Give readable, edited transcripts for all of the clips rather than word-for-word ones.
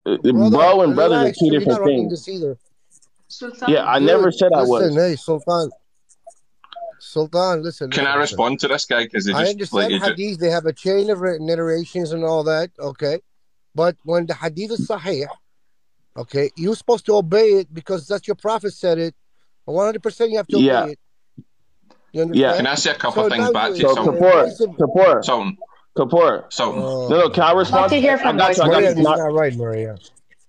Brother, Bro and brothers are relax. two You're not different running things. this either. Yeah, Sultan. I never Dude, said I listen, was. hey, Sultan. Sultan, listen, Can I listen, listen. respond to this guy? Because he I just like understand he just, hadith, they have a chain of narrations and all that, okay? But when the hadith is sahih, okay, you're supposed to obey it because that's your prophet said it. 100% you have to obey Yeah, it. You yeah. can understand? I say a couple of So things now back to you, So Sultan? invasive. Sultan, Kapor. Sultan. No, no. Can I My Love respond to to God. hear that? I from got you. I both got Maria, you. this is sides. Not not right, Maria.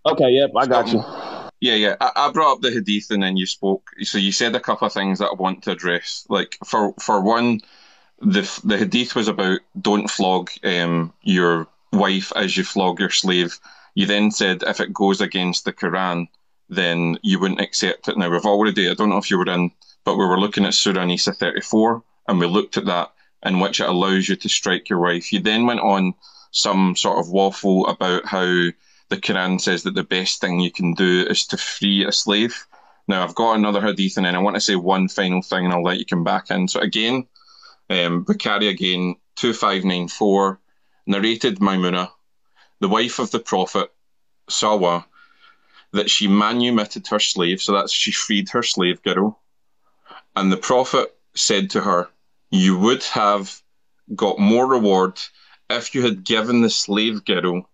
okay. Yep, I got you. Sultan. Yeah, yeah. I brought up the hadith and then you spoke. So you said a couple of things that I want to address. Like for one, the hadith was about don't flog your wife as you flog your slave. You then said if it goes against the Quran, then you wouldn't accept it. Now we've already, I don't know if you were in, but we were looking at Surah Nisa 34, and we looked at that in which it allows you to strike your wife. You then went on some sort of waffle about how the Quran says that the best thing you can do is to free a slave. Now I've got another hadith, and then I want to say one final thing, and I'll let you come back in. So again, Bukhari again, 2594, narrated Maimuna, the wife of the Prophet, Sawa, that she manumitted her slave, so that's she freed her slave girl, and the Prophet said to her, you would have got more reward if you had given the slave girl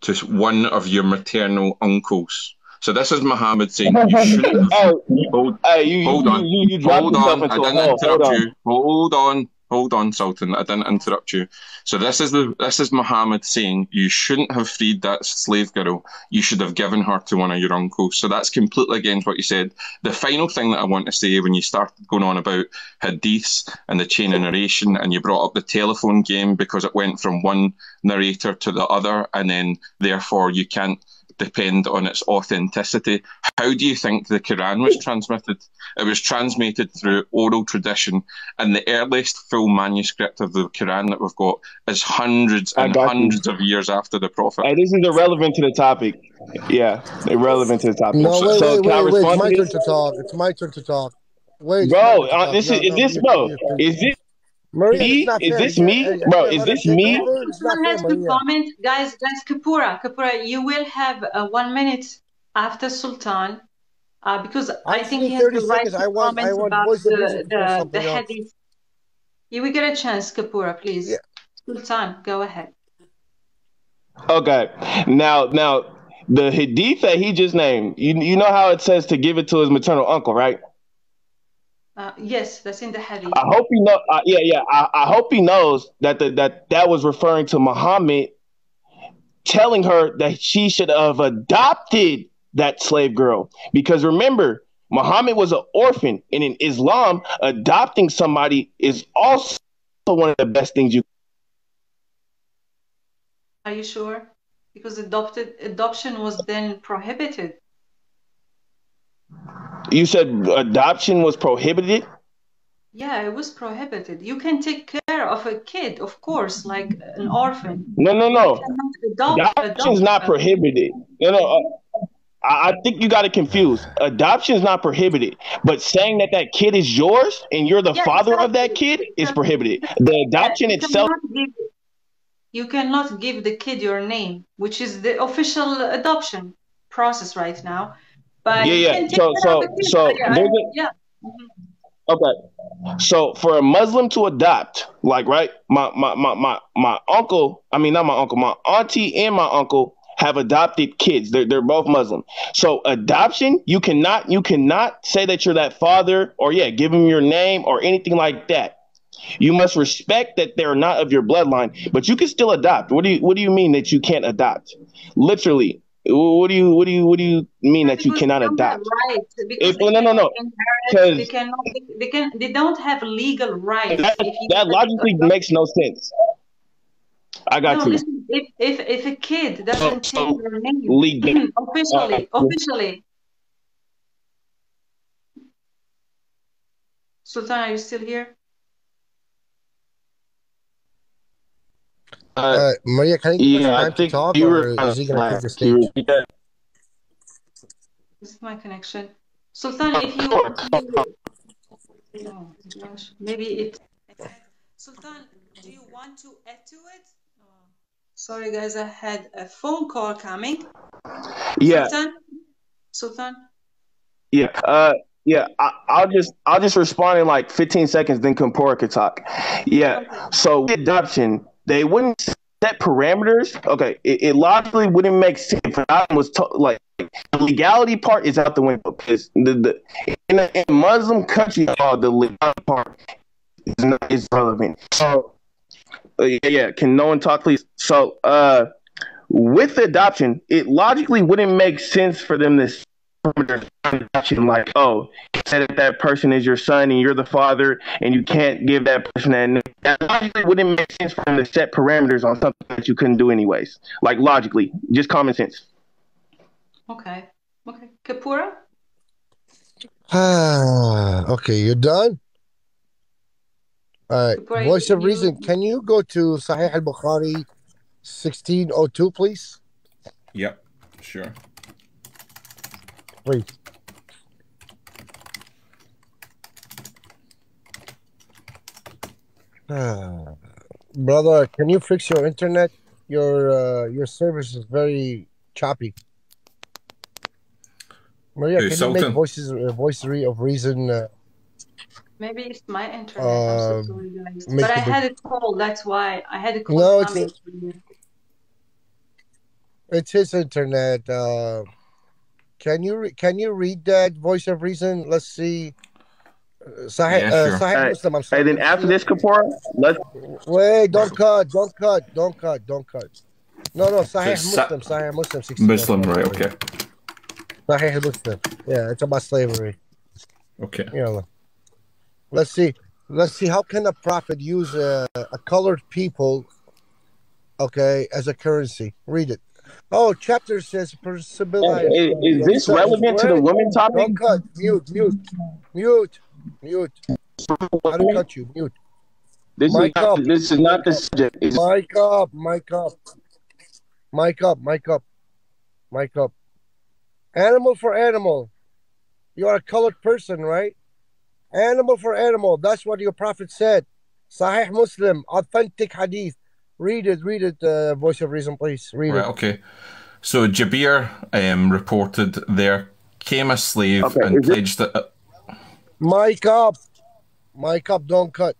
to one of your maternal uncles. So this is Muhammad saying you shouldn't have. Oh, Hold, hey, hold on, you dropped hold yourself on. I into a didn't hole. Hold interrupt on. you. Hold on, Sultan. I didn't interrupt you. So this is Muhammad saying you shouldn't have freed that slave girl. You should have given her to one of your uncles. So that's completely against what you said. The final thing that I want to say when you started going on about hadiths and the chain of narration, and you brought up the telephone game because it went from one narrator to the other, and then therefore you can't depend on its authenticity. How do you think the Quran was transmitted? It was transmitted through oral tradition, and the earliest full manuscript of the Quran that we've got is hundreds I and got you. hundreds of years after the Prophet. Hey, this is irrelevant to the topic. Yeah, irrelevant to the topic. No, So, wait, So wait, can I wait, wait. It's respond to my turn this, to talk. It's my turn to talk. Wait, it's my bro? turn to talk. This is No, this bro? you. Is this Maria, that's me? not Is fair. this me, Are you bro? gonna Is let her this take me? over? It's not Someone fair, has to Maria. comment. Guys, Kapura, you will have 1 minute after Sultan, because I'm I think saying he has 30 the right seconds. to I comment want about voice of reason before the something else. hadith. You will get a chance, Kapura, Yeah. please. Sultan, go ahead. Okay. Now the hadith that he just named. You know how it says to give it to his maternal uncle, right? Yes, that's in the hadith. I hope he know. Yeah. I hope he knows that that was referring to Muhammad telling her that she should have adopted that slave girl. Because remember, Muhammad was an orphan, and in Islam, adopting somebody is also one of the best things you. Are you sure? Because adoption was then prohibited. You said adoption was prohibited. Yeah, it was prohibited. You can take care of a kid, of course, like an orphan, but you No. cannot Adoption is not prohibited. I think you got it confused. Adoption is not prohibited, but saying that that kid is yours and you're the Yeah, father of that exactly. kid is Because prohibited. The adoption itself. you cannot give the kid your name, which is the official adoption process right now. But you Yeah. can take care of a kid. So there's a Yeah. Mhm. okay. So for a Muslim to adopt, like right, my uncle, I mean not my uncle, my auntie and my uncle have adopted kids. They're both Muslim. So adoption, you cannot say that you're that father or yeah, give them your name or anything like that. You must respect that they're not of your bloodline, but you can still adopt. What do you mean that you can't adopt? Literally, what do you mean Yeah, that you because they cannot don't have adopt? rights, because If they no, cannot inherit, because they don't have legal rights. that, If you that want to logically adopt, makes no sense. I no, got you. listen, if a kid So doesn't take so your name legal. officially, Sultan, are you still here? Maria, can I give us Yeah, I time to think talk, you or were kind is of he gonna take the flat. Can you stage? repeat that? This is my connection. Sultan, oh gosh, maybe it. Sultan, do you want to add to it? Sorry, guys, I had a phone call coming. Yeah, Sultan? yeah, yeah. I'll just respond in like 15 seconds. Then Kampora could talk. Yeah. Okay. So with adoption, they wouldn't set parameters. Okay, it logically wouldn't make sense. If Adam was like the legality part is out the window because in a Muslim country, the legality part is relevant. So yeah. Can no one talk, please? So with adoption, it logically wouldn't make sense for them to adoption like, oh, say that person is your son and you're the father and you can't give that person that name. That logically wouldn't make sense for them to set parameters on something that you couldn't do anyways. Like logically, just common sense. Okay. Kapura? Okay, you're done? All right. Kapura, Voice of reason. Can you go to Sahih al-Bukhari 1602, please? Yep, sure. Please. Brother, can you fix your internet? Your service is very choppy. Maria, Hey, can Sultan. you make voice of reason? Maybe it's my internet. I'm so sorry, guys. make But I it big- had a call. That's why I had a call. No, coming. It's his internet. Can you read that voice of reason? Let's see. Sahih, Yeah, sure. Sahih Muslim. I'm sorry. And then after this, Kapoor, let's Wait, don't cut. No, Sahih So Muslim. Sahih Muslim. 16. Muslim, right? Okay. Sahih Muslim. Yeah, it's about slavery. Okay. Yeah. Let's see. How can a prophet use a colored people, okay, as a currency? Read it. Oh, chapter says civilized. is this relevant to the women topic? Don't cut. Mute. I don't cut you. Mute. This is not the subject. Mic up. Animal for animal. You are a colored person, right? Animal for animal. That's what your prophet said. Sahih Muslim, authentic hadith. Read it, voice of reason, please. Read it. Okay. So Jabir reported there came a slave and pledged that. Mic up, don't cut.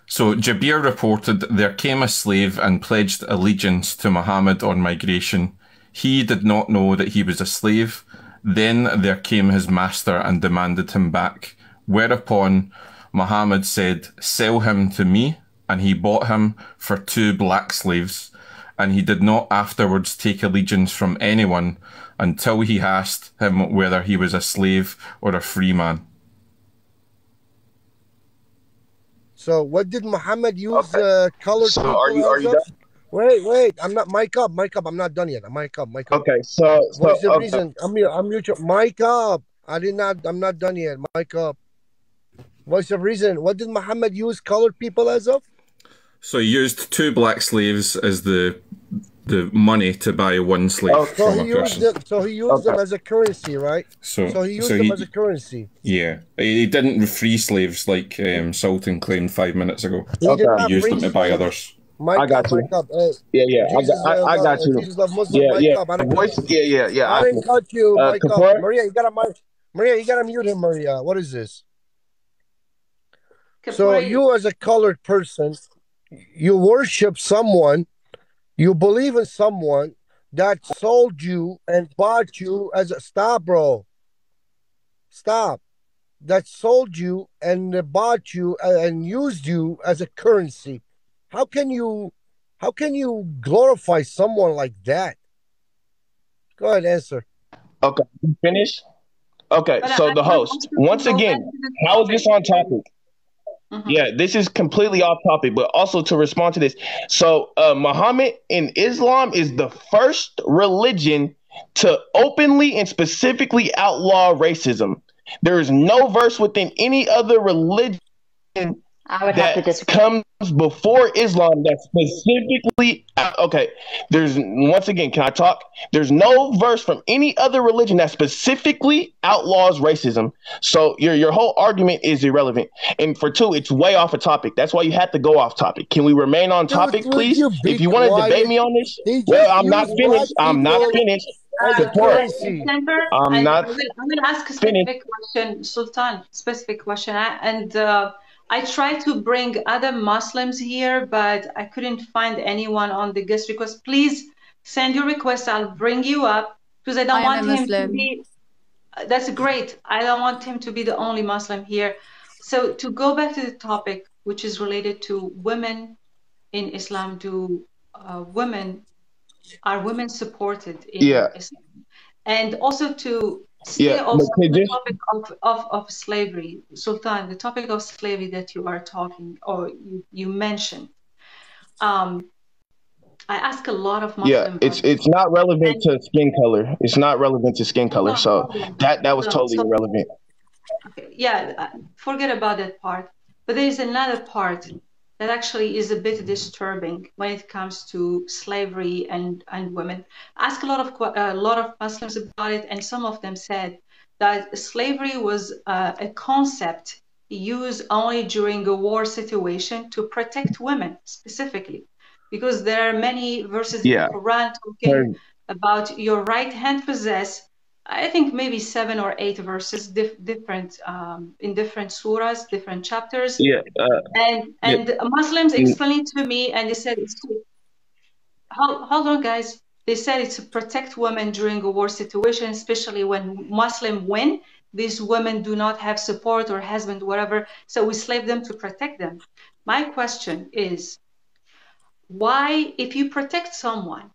So Jabir reported there came a slave and pledged allegiance to Muhammad on migration. He did not know that he was a slave. Then there came his master and demanded him back. Whereupon Muhammad said, "Sell him to me." And he bought him for 2 black slaves. And he did not afterwards take allegiance from anyone until he asked him whether he was a slave or a free man. So what did Muhammad use colored So people are you done? Wait. I'm not mic up. I'm not done yet. Mic up. Okay, so Voice of reason. I'm mute your mic up. I'm not done yet. Mic up. Voice of reason. What did Muhammad use colored people as of? So he used 2 black slaves as the money to buy 1 slave from a person. So he used them as a currency, right? So he used them as a currency. Yeah. He didn't free slaves like Sultan claimed 5 minutes ago. He did not He used them free to buy slaves. others. I got you. Mic up. Yeah, I got you. Jesus love Muslim, Yeah, mic yeah. up. I didn't Voice, cut you. yeah. I didn't cut you. Mic up. Kapoor? Maria, you gotta mute him, Maria. What is this? So you as a colored person, you worship someone, you believe in someone that sold you and bought you as a stop, bro. Stop. That sold you and bought you and used you as a currency. How can you glorify someone like that? Go ahead, answer. Okay, you finish? Okay, But so I the want host, to once go again, back to the how is this on topic? Mhm. Yeah, this is completely off topic, but also to respond to this. So, Muhammad in Islam is the first religion to openly and specifically outlaw racism. There is no verse within any other religion I would have to that disagree. comes before Islam that specifically okay. There's once again, can I talk? There's no verse from any other religion that specifically outlaws racism. So your whole argument is irrelevant. And for two, it's way off a topic. That's why you have to go off topic. Can we remain on Dude, topic, would please? you If be you want to debate quiet? me on this, He well, just I'm not used black finished. I'm not people finished. as a Support. currency. December, I'm and not I will ask a finished. specific question, Sultan, specific question. And I tried to bring other Muslims here, but I couldn't find anyone on the guest request. Please send your request. I'll bring you up because I don't I am a want him to Muslim. be. That's great. I don't want him to be the only Muslim here. So to go back to the topic, which is related to women in Islam, are women supported in Yeah, Islam? And also to stay yeah. But also on could the just topic of slavery, Sultan, the topic of slavery that you are talking or you mentioned. I ask a lot of yeah, Muslim it's brothers, not relevant and to skin color. It's not relevant to skin hold color. on, So hold on, that hold was on. totally So, irrelevant. okay, yeah, forget about that part. But there is another part that actually is a bit disturbing when it comes to slavery and women. I asked a lot of Muslims about it, and some of them said that slavery was a concept used only during a war situation to protect women specifically, because there are many verses in the Yeah. Quran talking about your right hand possess. I think maybe 7 or 8 verses, different in different surahs, different chapters, Yeah. and Yeah. Muslims Mm, explained to me, and they said, hold on, guys. They said it's to protect women during a war situation, especially when Muslim win. These women do not have support or husband, whatever. So we slave them to protect them. My question is, why, if you protect someone,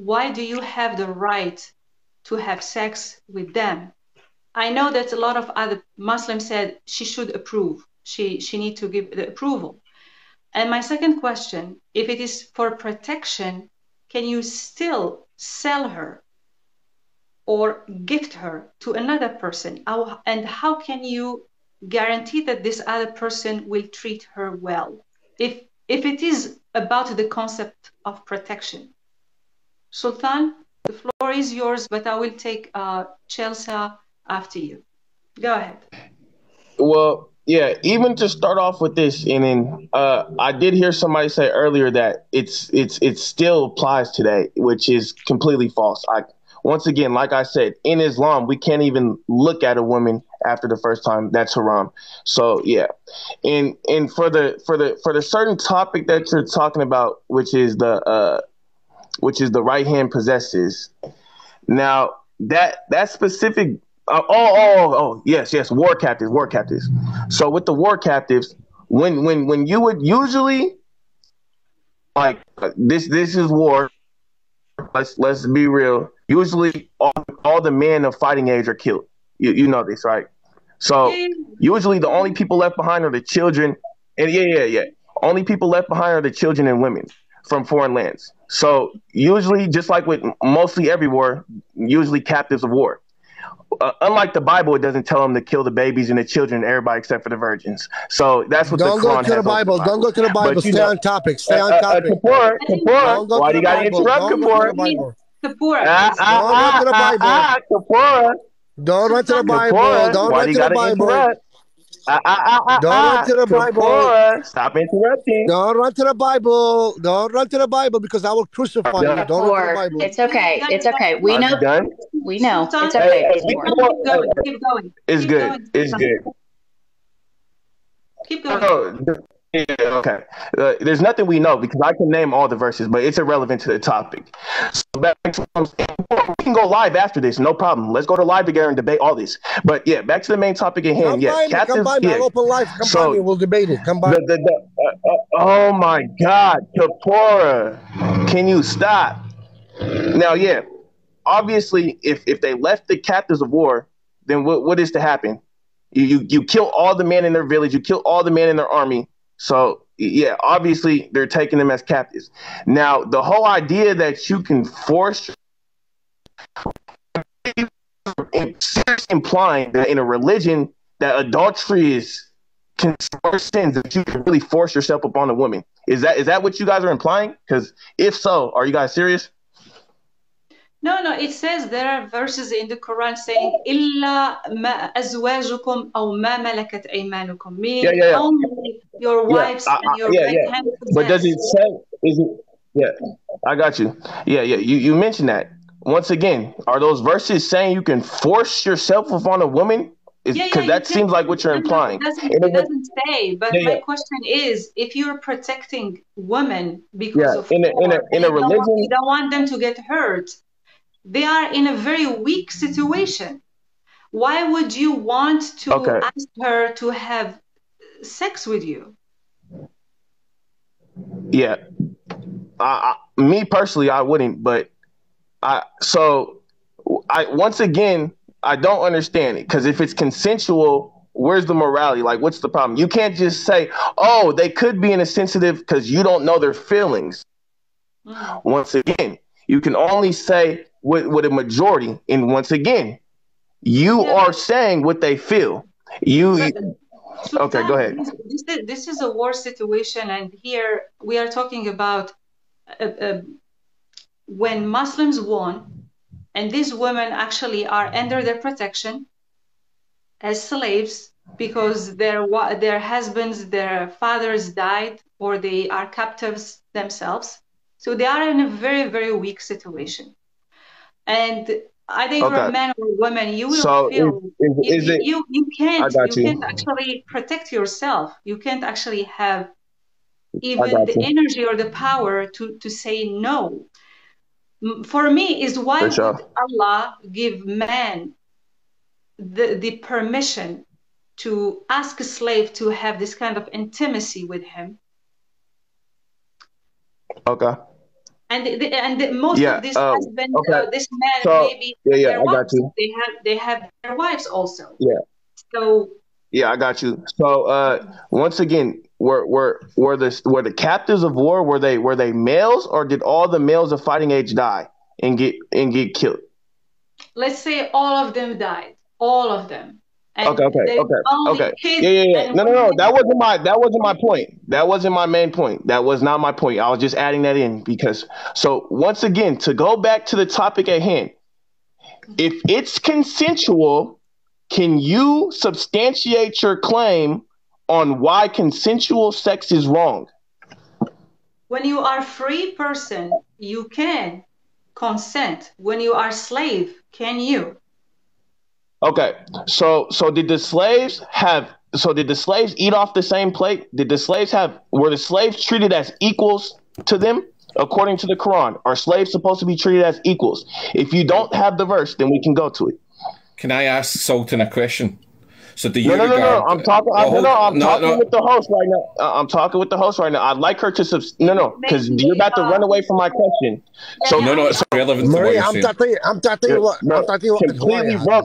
why do you have the right to have sex with them? I know that a lot of other Muslims said she should approve. She need to give the approval. And my second question, if it is for protection, can you still sell her or gift her to another person? And how can you guarantee that this other person will treat her well? If it is about the concept of protection. Sultan, the floor is yours, but I will take Chelsea after you. Go ahead. Well, yeah, even to start off with this, and then I did hear somebody say earlier that it still applies today, which is completely false. Once again, like I said, in Islam, we can't even look at a woman after the first time. That's haram. So yeah, and for the certain topic that you're talking about, which is the right hand possesses. Now that specific yes, war captives. So with the war captives, when you would usually like this is war. Let's be real. Usually all the men of fighting age are killed. You know this, right? So Yeah, usually the only people left behind are the children, and yeah. Only people left behind are the children and women from foreign lands. So usually, just like with mostly every war, usually captives of war. Unlike the Bible, it doesn't tell them to kill the babies and the children, everybody except for the virgins. So that's what the Don't go Quran to the has over the Bible. Don't Bible. go to the Bible. But Stay on topic. Stay on topic. Kapoor, I think Kapoor, Don't go why to do the you gotta Bible. interrupt Don't go to Kapoor? the Bible. Kapura, please. Don't run to the Bible. Kapoor, Don't run to the Sultan, Bible. Kapoor, Don't why run do you to the gotta Bible. interrupt? Don't run to the Bible. Kapoor, stop interrupting. Don't run to the Bible. Don't run to the Bible because I will crucify you. Done. Don't run to the Kapoor, Bible. it's okay. It's okay. We Are know. you done? We know. Sultan, It's okay. Hey, It's be war. Sultan, keep quiet. going, keep going, It's keep good. going, It's Sultan. good. Keep going. Oh, yeah, okay. There's nothing we know because I can name all the verses, but it's irrelevant to the topic. So back to, we can go live after this, no problem. Let's go to live together and debate all this. But yeah, back to the main topic at hand. Come Yeah, by me. Come captives. by me. Yeah. I'll open live. Come by So me. We'll debate it. Come by. oh my God, Kapora, can you stop? Now, yeah, obviously, if they left the captives of war, then what is to happen? You kill all the men in their village, you kill all the men in their army. So yeah, obviously they're taking them as captives. Now, the whole idea that you can force implying that in a religion that adultery worse sins that you can really force yourself upon a woman. Is that what you guys are implying? Because if so, are you guys serious? No, no, it says there are verses in the Quran saying "Illa ma azwajukum aw ma malakat aymanukum," meaning Yeah. only your wives and your right hand But does possess. it say? Is it? Yeah, I got you. Yeah. You mentioned that. Once again, are those verses saying you can force yourself upon a woman? Yeah, Because you that can. seems like what you're No, no, implying. it doesn't say. But Yeah. my question is, if you're protecting women Yeah. because of In war and a you religion. don't want them to get hurt, they are in a very weak situation. Why would you want to Okay. ask her to have sex with you? Yeah. Me personally, I wouldn't. But once again, I don't understand it, because if it's consensual, where's the morality? Like, what's the problem? You can't just say, "Oh, they could be insensitive," because you don't know their feelings. Once again, you can only say with a majority, and once again, you are saying what they feel. Okay, go ahead. This is a war situation, and here we are talking about when Muslims won, and these women actually are under their protection as slaves because their husbands, their fathers died, or they are captives themselves. So they are in a very, very weak situation. And either you're a man or a woman, you will feel you can't actually protect yourself. You can't actually have even the energy or the power to say no. For me, is why would Allah give man the permission to ask a slave to have this kind of intimacy with him? Okay. And most of these husbands, this man, maybe their wives. They have their wives also. Yeah. So. Yeah, I got you. So once again, were the captives of war, were they males, or did all the males of fighting age die and get killed? Let's say all of them died. All of them. And okay. Yeah. No. That wasn't my point. That wasn't my main point. That was not my point. I was just adding that in because. So once again, to go back to the topic at hand, if it's consensual, can you substantiate your claim on why consensual sex is wrong? When you are a free person, you can consent. When you are a slave, can you? Okay. So did the slaves eat off the same plate? Were the slaves treated as equals to them? According to the Quran, are slaves supposed to be treated as equals? If you don't have the verse, then we can go to it. Can I ask Sultan a question? So do you No. I'm talking with the host right now. I'm talking with the host right now. I'd like her to because you're about to run away from my question. So no, it's relevant to what you're saying. I'm talking what completely, bro.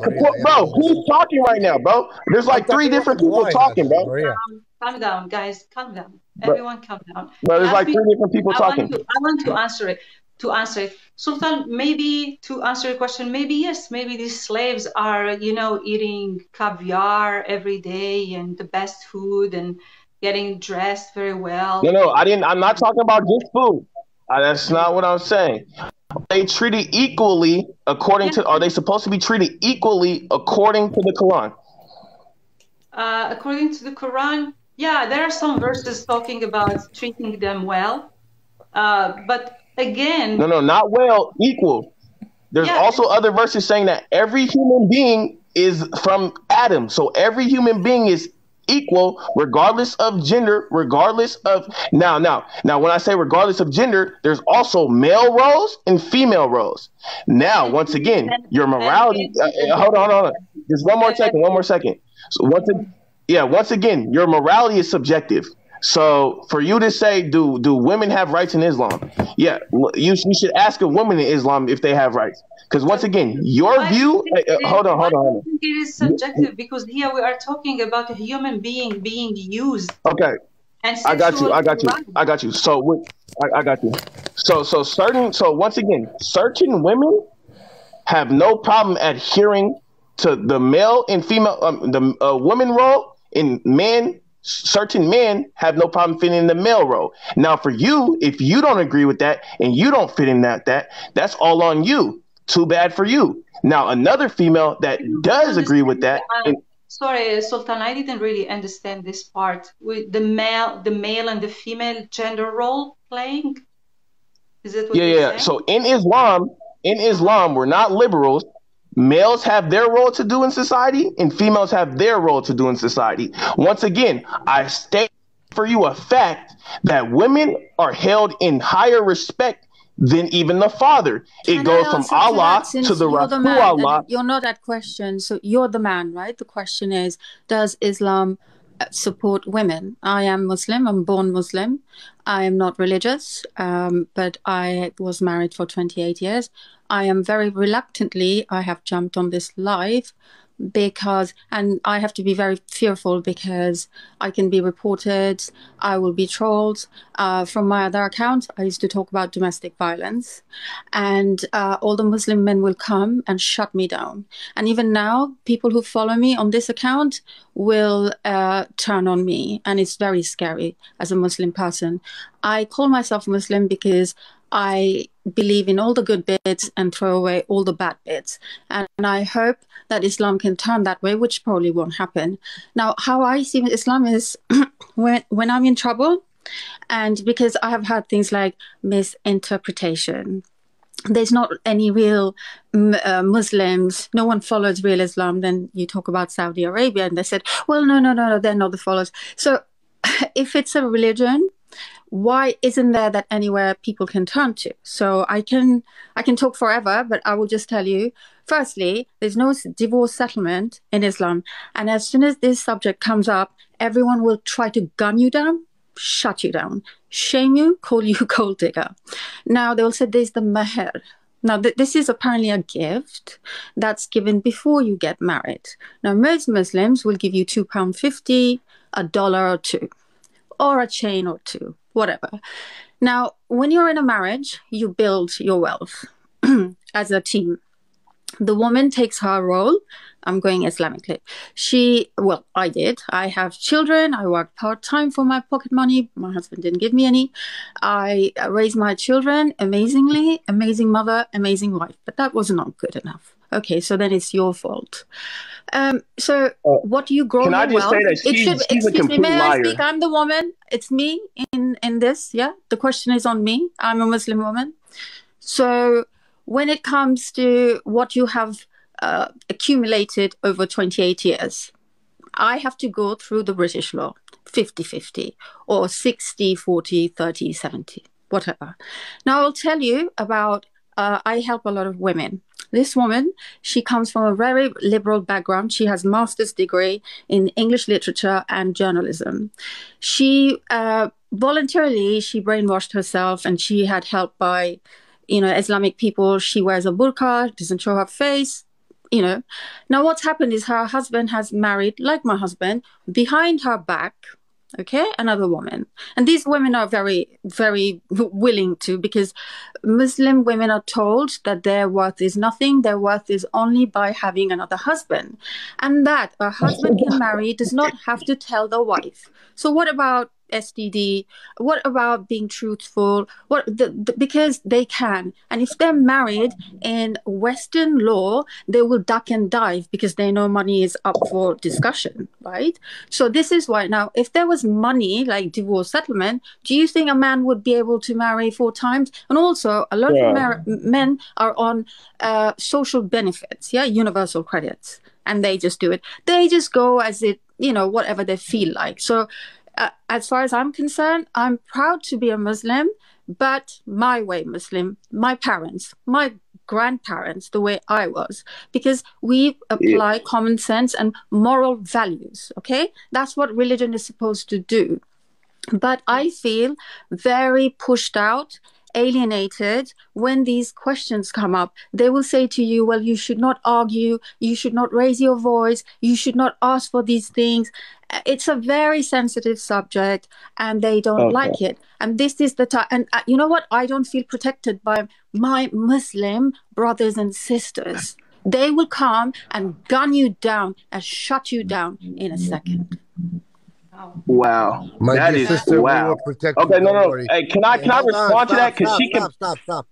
Who's talking right now, bro? There's like three different people talking, bro. Calm down, guys. Calm down. Everyone, calm down. Bro, there's like three different people talking. I want to answer it. Sultan, maybe to answer your question, maybe yes, maybe these slaves are, eating caviar every day and the best food and getting dressed very well. No, I'm not talking about just food. That's not what I'm saying. Are they treated equally are they supposed to be treated equally according to the Quran? According to the Quran, yeah, there are some verses talking about treating them well. But again, no, not well, equal. There's also other verses saying that every human being is from Adam, so every human being is equal regardless of gender, regardless of now when I say regardless of gender, there's also male roles and female roles. Now once again, your morality hold on just one more second. So once again, your morality is subjective. So for you to say, do women have rights in Islam? Yeah, you should ask a woman in Islam if they have rights. Because once again, your view. Hold on. I think it is subjective because here we are talking about a human being being used. Okay. And I got you. So I got you. So once again, certain women have no problem adhering to the male and female, the woman role and men certain men have no problem fitting in the male role. Now, for you, if you don't agree with that and you don't fit in that's all on you. Too bad for you. Now, another female that does agree with that. Sorry, Sultan, I didn't really understand this part with the male and the female gender role playing. Is it what you're saying? So in Islam, we're not liberals. Males have their role to do in society, and females have their role to do in society. Once again, I state for you a fact that women are held in higher respect than even the father. It goes from Allah to the Rasul Allah. You're not that question, so you're the man, right? The question is, does Islam support women? I am Muslim. I'm born Muslim. I am not religious, but I was married for 28 years. I am very reluctantly, I have jumped on this live because, and I have to be very fearful because I can be reported, I will be trolled. From my other account, I used to talk about domestic violence, and all the Muslim men will come and shut me down. And even now, people who follow me on this account will turn on me, and it's very scary as a Muslim person. I call myself Muslim because I believe in all the good bits and throw away all the bad bits. And I hope that Islam can turn that way, which probably won't happen. Now, how I see Islam is when I'm in trouble, and because I have had things like misinterpretation, there's not any real Muslims, no one follows real Islam. Then you talk about Saudi Arabia and they said, well, no, they're not the followers. So if it's a religion, why isn't there that anywhere people can turn to? So I can talk forever, but I will just tell you, firstly, there's no divorce settlement in Islam. And as soon as this subject comes up, everyone will try to gun you down, shut you down, shame you, call you gold digger. Now, they will say there's the mahr. Now, this is apparently a gift that's given before you get married. Now, most Muslims will give you £2.50, $1 or two, or a chain or two, whatever. Now, when you're in a marriage, you build your wealth as a team. The woman takes her role. I'm going Islamically. I did. I have children. I worked part-time for my pocket money. My husband didn't give me any. I raised my children amazingly, amazing mother, amazing wife. But that was not good enough. Okay, so then it's your fault. So what do you grow your wealth? Can I just say that she's a complete may liar. I speak? I'm the woman. It's me in this, yeah? The question is on me. I'm a Muslim woman. So when it comes to what you have accumulated over 28 years, I have to go through the British law, 50-50 or 60-40, 30-70, whatever. Now I'll tell you about, I help a lot of women. This woman, she comes from a very liberal background. She has a master's degree in English literature and journalism. She voluntarily, she brainwashed herself, and she had help by, Islamic people. She wears a burqa, doesn't show her face, Now what's happened is her husband has married, like my husband, behind her back, another woman. And these women are very, very willing to, because Muslim women are told that their worth is nothing. Their worth is only by having another husband. And that a husband can marry does not have to tell the wife. So what about STD? What about being truthful? Because they can. And if they're married in Western law, they will duck and dive because they know money is up for discussion, right? So this is why now, if there was money like divorce settlement, do you think a man would be able to marry 4 times? And also, a lot of men are on social benefits, universal credits, and they just do it. They just go as it, whatever they feel like. So as far as I'm concerned, I'm proud to be a Muslim, but my way Muslim, my parents, my grandparents, the way I was, because we apply common sense and moral values, That's what religion is supposed to do. But I feel very pushed out, alienated when these questions come up. They will say to you, well, you should not argue, you should not raise your voice, you should not ask for these things. It's a very sensitive subject and they don't like it. And this is the time. And you know what? I don't feel protected by my Muslim brothers and sisters. They will come and gun you down and shut you down in a second. Wow. Wow, My that dear is sister, we wow. will protect you. Okay, no, Don't no. worry. Hey, can I Hold on. respond to that? Stop. Because Stop. she can. Stop. Stop. Stop.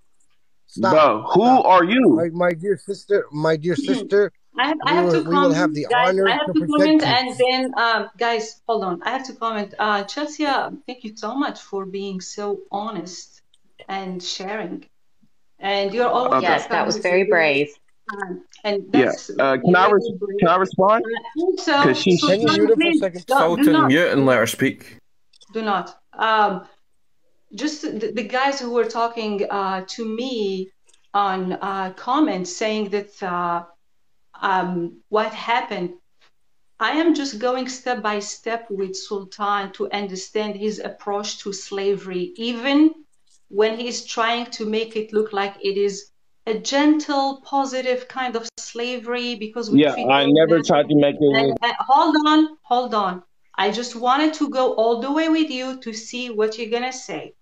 Stop. Bro, who Stop. are you? My dear sister. My dear sister. I have to We will have comment, the guys. I honor have to to comment, protect you. and then, guys, hold on. I have to comment. Chelsea, thank you so much for being so honest and sharing. And you're always Okay. Yes, that was very welcome. brave. And Yeah. that's Can I really great. can I respond? Also, Because she. Can you mute Sultan, her for a please second? do Sultan, not, mute and let her speak. do not. Just the guys who were talking to me on comments saying that what happened. I am just going step by step with Sultan to understand his approach to slavery, even when he's trying to make it look like it is a gentle, positive kind of slavery because we Yeah, treat I all never men. tried to make it. Hold on. I just wanted to go all the way with you to see what you're gonna say.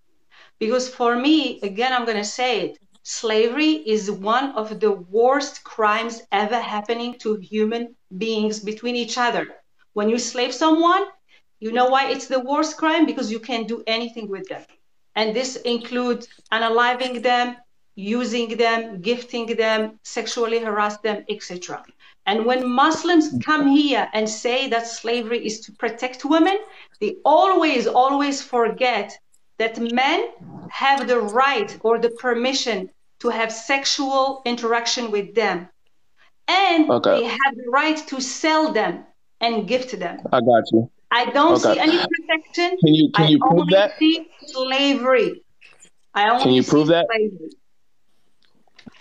Because for me, again, I'm gonna say it, slavery is one of the worst crimes ever happening to human beings between each other. When you slave someone, you know why it's the worst crime? Because you can't do anything with them. And this includes unaliving them, using them, gifting them, sexually harass them, etc. And when Muslims come here and say that slavery is to protect women, they always forget that men have the right or the permission to have sexual interaction with them. And Okay, they have the right to sell them and gift them. I got you. I don't Okay, see any protection. can you I prove only that? see slavery. I Can only you prove see that? slavery.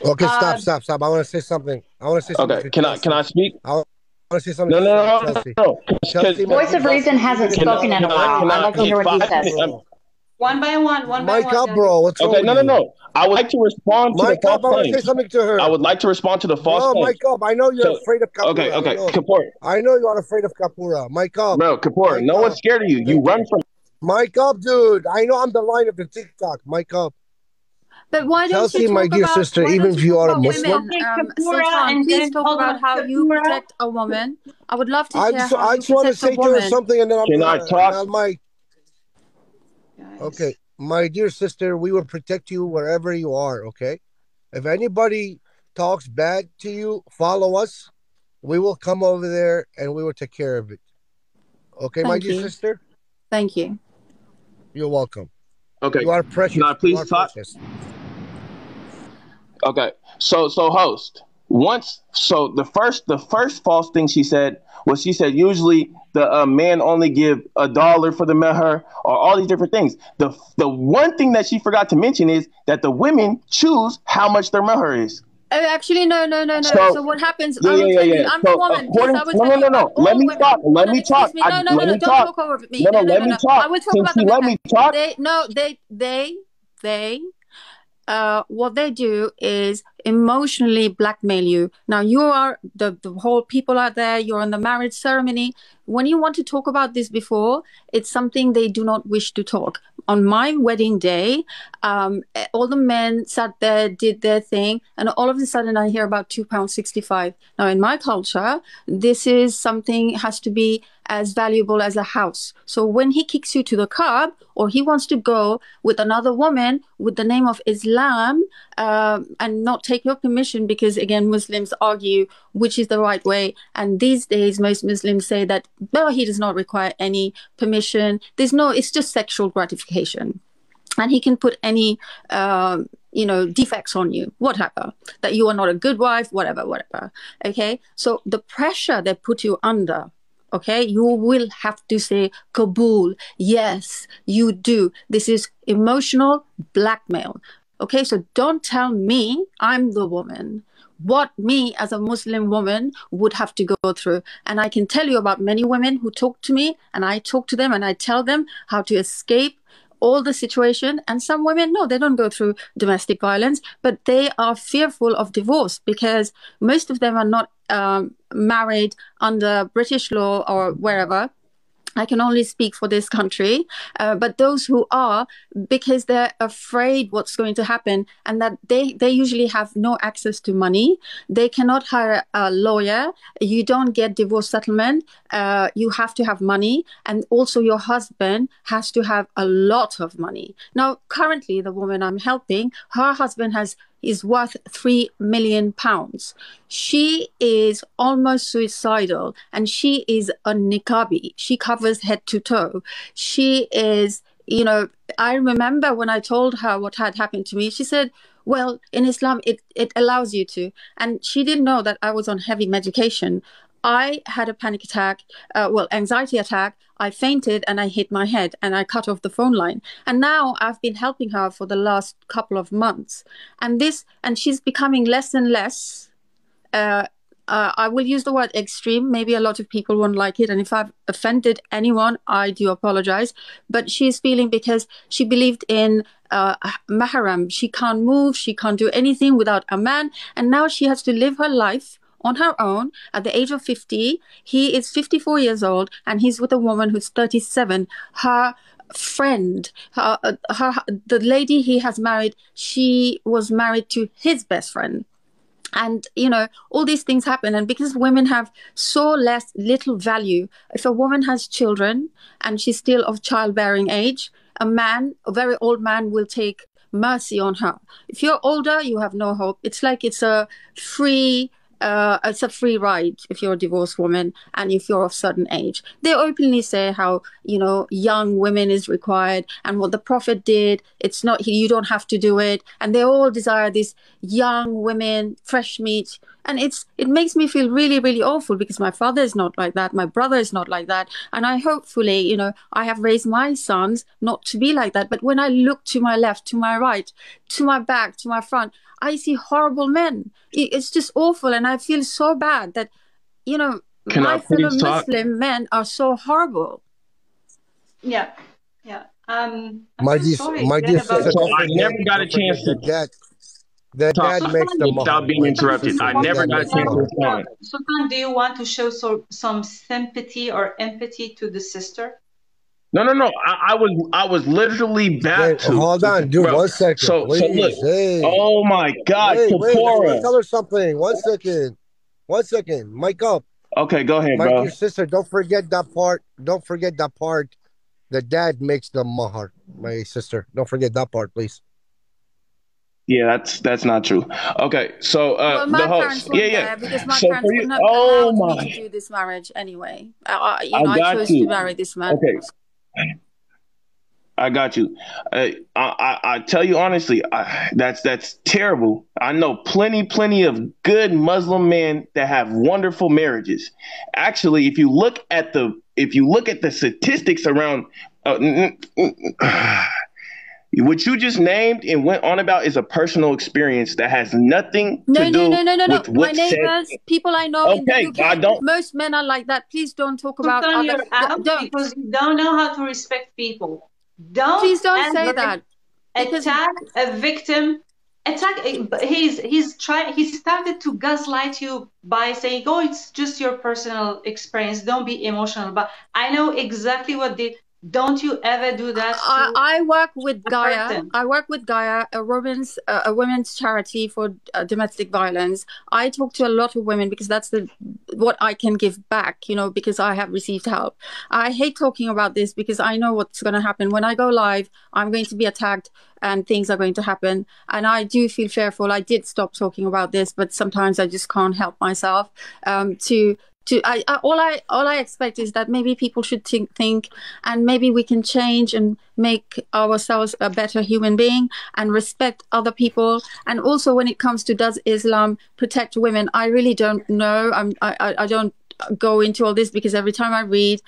Okay, Uh, stop. I want to say something. I want to say something Okay, to can Chelsea. I speak? I want to say something No, to no, no, no, Chelsea. no. Chelsea, my Voice dear of Reason Chelsea, hasn't even if you're spoken not in a a while. Muslim, can I'd I like to come hear get what he five says. minutes? one by one, Mic up, guys. bro. What's wrong Okay, with no, no, you? no. I would like to respond to the Mic false up. I want to say claims. something to I her. would like to respond to the false Bro, claims. mic up. I know you're So, afraid of okay, Kapura. okay, Kapoor, I know you are afraid of Kapura. Mic up. bro, Kapoor, Mic no one's up. scared of you. You Thank run you. from. Mic up, dude. I know I'm the line of the TikTok. Mic up. But why don't you Chelsea, my talk dear about sister, even if you are a Muslim, women? Okay, Kapura, Sultan, and please then talk hold about on, how you Kapura. protect a woman. I would love to I hear just how I you just want to protect a say to her woman. something, and then I'm Can I gonna talk? now mic. Guys. Okay, my dear sister, we will protect you wherever you are. Okay, if anybody talks bad to you, follow us. We will come over there and we will take care of it. Okay, my Thank dear you. sister, Thank you. you're welcome. Okay, You are can I precious. You please are talk? precious. Okay, so host. Once, so the first false thing she said was she said usually the man only give $1 for the meher or all these different things. The one thing that she forgot to mention is that the women choose how much their meher is. Oh, actually, no. So So what happens? yeah, I will yeah, tell yeah, you. yeah. I'm a So woman. Please, according, I will no, tell no, you. no, no. Let All me talk. women. Oh Let no, me talk. excuse me. No. Let me Don't talk. talk over me. No, let me talk. I will talk Can about she the let men. me talk? They what they do is emotionally blackmail you. Now you are the whole people out there, you're in the marriage ceremony. When you want to talk about this before, it's something they do not wish to talk. On my wedding day, all the men sat there, did their thing, and all of a sudden I hear about £2.65. Now in my culture, this is something has to be as valuable as a house. So when he kicks you to the curb, or he wants to go with another woman with the name of Islam, and not take your permission, because again, Muslims argue which is the right way. And these days, most Muslims say that, well, he does not require any permission. It's just sexual gratification. And he can put any, defects on you, whatever, that you are not a good wife, whatever. Okay. So the pressure they put you under, okay, you will have to say Kabul. Yes, you do. This is emotional blackmail. Okay, so don't tell me, I'm the woman, what me as a Muslim woman would have to go through. And I can tell you about many women who talk to me, and I talk to them and I tell them how to escape all the situation. And some women, no, they don't go through domestic violence, but they are fearful of divorce because most of them are not married under British law or wherever. I can only speak for this country, but those who are, because they're afraid what's going to happen, and that they usually have no access to money. They cannot hire a lawyer. You don't get divorce settlement. You have to have money, and also your husband has to have a lot of money. Now, currently, the woman I'm helping, her husband is worth £3 million. She is almost suicidal, and she is a niqabi. She covers head to toe. She is, I remember when I told her what had happened to me, she said, well, in Islam, it allows you to. And she didn't know that I was on heavy medication. I had a panic attack, anxiety attack. I fainted and I hit my head and I cut off the phone line. And now I've been helping her for the last couple of months. And she's becoming less and less. I will use the word extreme. Maybe a lot of people won't like it. And if I've offended anyone, I do apologize. But she's feeling, because she believed in mahram. She can't move. She can't do anything without a man. And now she has to live her life on her own at the age of 50. He is 54 years old and he's with a woman who's 37. Her friend, the lady he has married, she was married to his best friend. And, all these things happen. And because women have so little value, if a woman has children and she's still of childbearing age, a very old man will take mercy on her. If you're older, you have no hope. It's like it's a free ride if you're a divorced woman and if you're of certain age. They openly say how, young women is required, and what the Prophet did, it's not, you don't have to do it. And they all desire this young women, fresh meat. And it makes me feel really, really awful, because my father is not like that. My brother is not like that. And I hopefully, I have raised my sons not to be like that. But when I look to my left, to my right, to my back, to my front, I see horrible men. It's just awful. And I feel so bad that, my fellow Muslim men are so horrible. Yeah. I'm My so dear, sorry my dear again about sister, I never got a chance to the dad makes the without being interrupted. I never got a chance to respond. Sultan, do you want to show some sympathy or empathy to the sister? No. I was literally back to. Hold on, dude. Bro, 1 second, so please. look. Hey. Oh my God, Wait, Kapora. let me tell her something. 1 second. 1 second. Mic up. Okay, go ahead, My bro. dear sister, don't forget that part. Don't forget that part. The dad makes the mahar. My sister, don't forget that part, please. Yeah, that's not true. Okay, so Well, my the parents host. weren't Yeah. there, because my So parents for you, wouldn't have oh allowed me my, to do this marriage anyway. I I got chose to you. marry this man. Okay, I got you. I tell you honestly, that's terrible. I know plenty of good Muslim men that have wonderful marriages. Actually, if you look at the statistics around what you just named and went on about is a personal experience that has nothing to do with My what's said. neighbors, people I know in the Okay, UK, I don't. most men are like that. Please don't talk about Sultan, other. you're out Don't. because you don't know how to respect people. Please don't say Ever that. Because attack a victim. He started to gaslight you by saying, oh, it's just your personal experience, don't be emotional. But I know exactly what did. Don't you ever do that to I work with a Gaia. person? I work with Gaia, a women's charity for domestic violence. I talk to a lot of women because that's what I can give back, because I have received help. I hate talking about this because I know what's going to happen. When I go live, I'm going to be attacked and things are going to happen. And I do feel fearful. I did stop talking about this, but sometimes I just can't help myself all I expect is that maybe people should think, and maybe we can change and make ourselves a better human being and respect other people. And also, when it comes to, does Islam protect women, I really don't know. I don't go into all this because every time I read,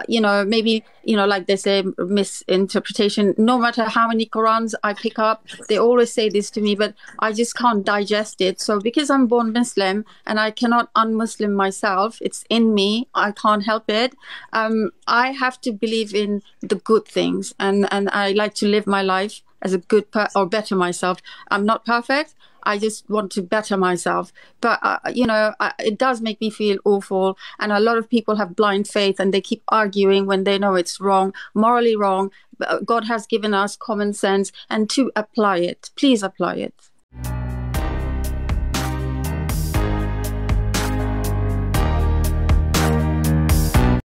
maybe, like they say, misinterpretation. No matter how many Qurans I pick up, they always say this to me, but I just can't digest it. So because I'm born Muslim and I cannot un-Muslim myself, it's in me, I can't help it. I have to believe in the good things, and I like to live my life as a good or better myself. I'm not perfect. I just want to better myself. But, you know, it does make me feel awful. And a lot of people have blind faith and they keep arguing when they know it's wrong, morally wrong. God has given us common sense and to apply it. Please apply it.